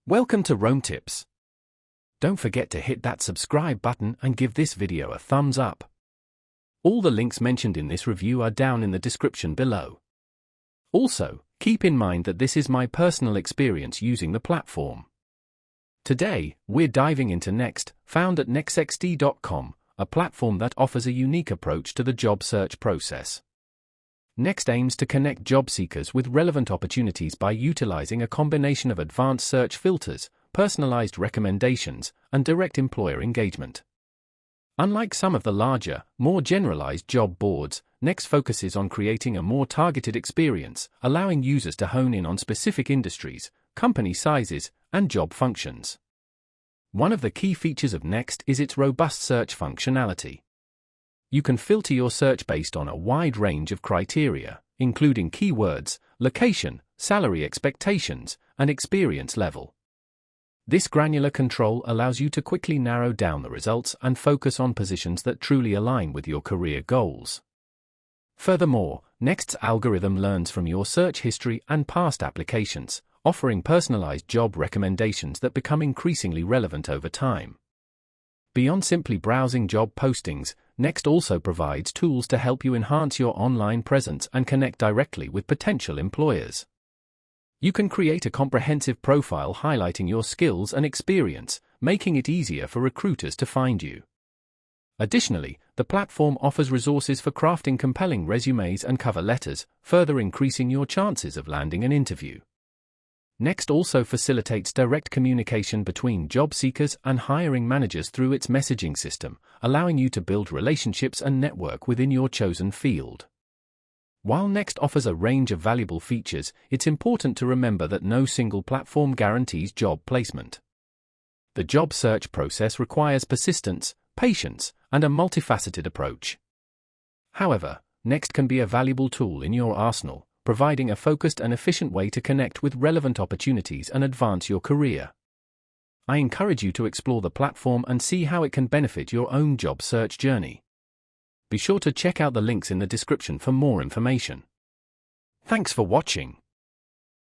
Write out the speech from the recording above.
Welcome to Rome Tips. Don't forget to hit that subscribe button and give this video a thumbs up. All the links mentioned in this review are down in the description below. Also, keep in mind that this is my personal experience using the platform. Today, we're diving into Nexxt, found at nexxt.com, a platform that offers a unique approach to the job search process. Nexxt aims to connect job seekers with relevant opportunities by utilizing a combination of advanced search filters, personalized recommendations, and direct employer engagement. Unlike some of the larger, more generalized job boards, Nexxt focuses on creating a more targeted experience, allowing users to hone in on specific industries, company sizes, and job functions. One of the key features of Nexxt is its robust search functionality. You can filter your search based on a wide range of criteria, including keywords, location, salary expectations, and experience level. This granular control allows you to quickly narrow down the results and focus on positions that truly align with your career goals. Furthermore, Next's algorithm learns from your search history and past applications, offering personalized job recommendations that become increasingly relevant over time. Beyond simply browsing job postings, Nexxt also provides tools to help you enhance your online presence and connect directly with potential employers. You can create a comprehensive profile highlighting your skills and experience, making it easier for recruiters to find you. Additionally, the platform offers resources for crafting compelling resumes and cover letters, further increasing your chances of landing an interview. Nexxt also facilitates direct communication between job seekers and hiring managers through its messaging system, allowing you to build relationships and network within your chosen field. While Nexxt offers a range of valuable features, it's important to remember that no single platform guarantees job placement. The job search process requires persistence, patience, and a multifaceted approach. However, Nexxt can be a valuable tool in your arsenal, providing a focused and efficient way to connect with relevant opportunities and advance your career. I encourage you to explore the platform and see how it can benefit your own job search journey. Be sure to check out the links in the description for more information. Thanks for watching.